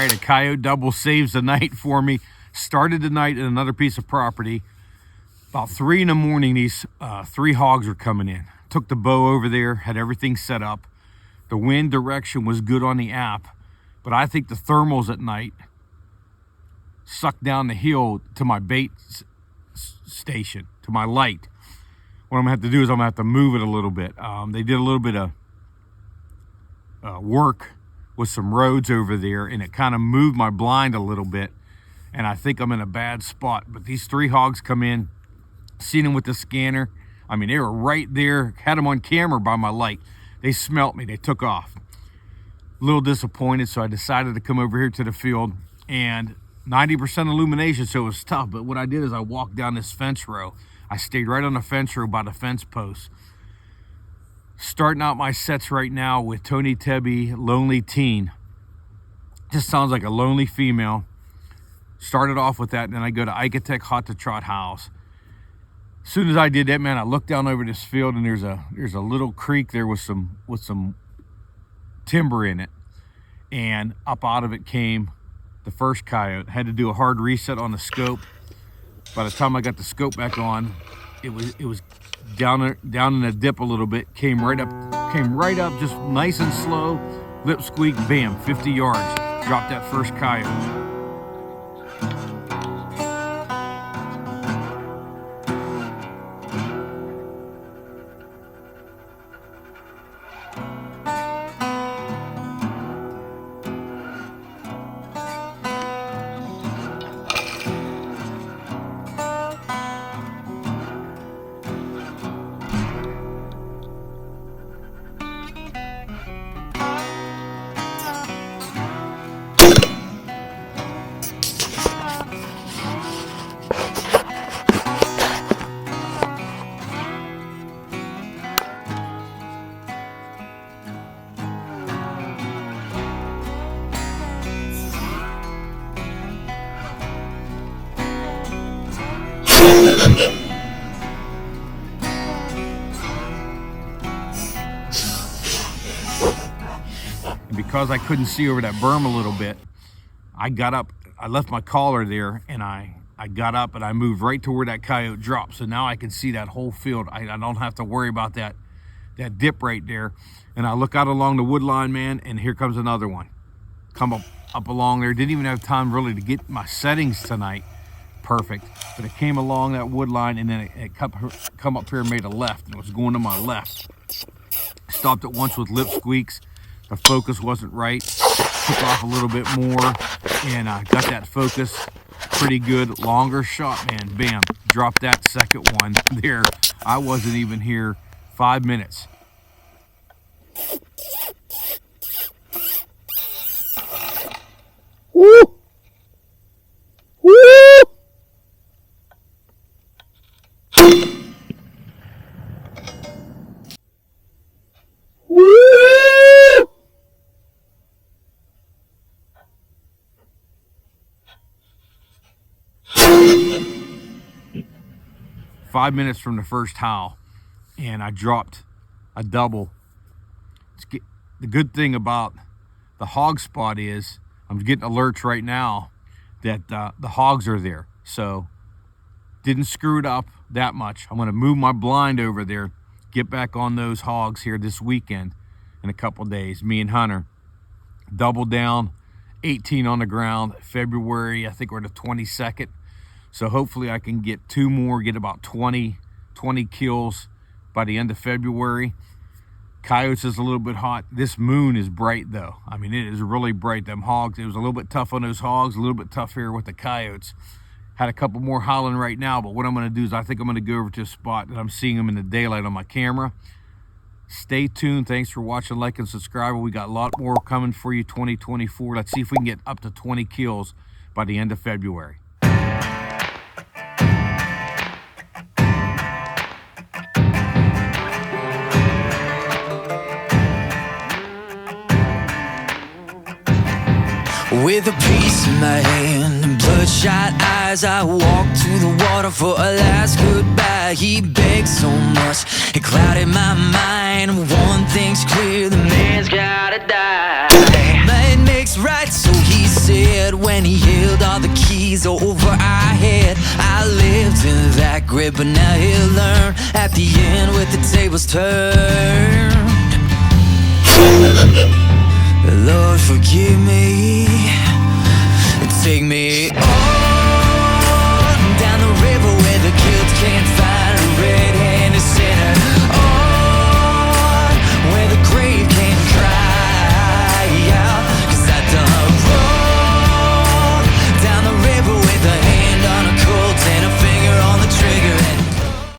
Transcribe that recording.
right, a coyote double saves the night for me. Started the night in another piece of property. About 3 in the morning, these 3 hogs were coming in. Took the bow over there, had everything set up. The wind direction was good on the app, but I think the thermals at night sucked down the hill to my bait station, to my light. What I'm gonna have to do is I'm gonna have to move it a little bit. They did a little bit of work with some roads over there, and it kind of moved my blind a little bit, and I think I'm in a bad spot. But these 3 hogs come in, seen them with the scanner. I mean, they were right there, had them on camera by my light. They smelt me, they took off. A little disappointed, so I decided to come over here to the field, and 90% illumination, so it was tough. But what I did is I walked down this fence row. I stayed right on the fence row by the fence post. Starting out my sets right now with Tony Tebby, Lonely Teen. Just sounds like a lonely female. Started off with that, and then I go to Icatech Hot to Trot House. As soon as I did that, man, I looked down over this field, and there's a little creek there with some timber in it, and up out of it came the first coyote. Had to do a hard reset on the scope. By the time I got the scope back on, it was down in a dip a little bit. Came right up, just nice and slow. Lip squeak, bam, 50 yards. Dropped that first coyote. 'em. Because I couldn't see over that berm a little bit, I got up, I left my collar there, and I got up and I moved right to where that coyote dropped. So now I can see that whole field. I don't have to worry about that dip right there. And I look out along the wood line, man, and here comes another one. Come up along there. Didn't even have time really to get my settings tonight perfect, but it came along that wood line, and then it come up here and made a left, and it was going to my left. Stopped it once with lip squeaks. The focus wasn't right. Took off a little bit more, and I got that focus pretty good. Longer shot, man. Bam. Dropped that second one there. I wasn't even here 5 minutes. Woo! Woo! Woo! 5 minutes from the first howl, and I dropped a double. The good thing about the hog spot is I'm getting alerts right now that the hogs are there. So didn't screw it up that much. I'm going to move my blind over there, get back on those hogs here this weekend in a couple days. Me and Hunter double down, 18 on the ground. February, I think we're the 22nd. So hopefully I can get 2 more, get about 20 kills by the end of February. Coyotes is a little bit hot. This moon is bright though. I mean, it is really bright. Them hogs, it was a little bit tough on those hogs, a little bit tough here with the coyotes. Had a couple more howling right now, but what I'm gonna do is I think I'm gonna go over to a spot that I'm seeing them in the daylight on my camera. Stay tuned. Thanks for watching, like, and subscribe. We got a lot more coming for you 2024. Let's see if we can get up to 20 kills by the end of February. With a piece in my hand and bloodshot eyes, I walked to the water for a last goodbye. He begged so much, it clouded my mind. One thing's clear, the man's gotta die. Might makes right, so he said. said when he held all the keys over our head. I lived in that grip, but now he'll learn at the end with the tables turned. Lord, forgive me and take me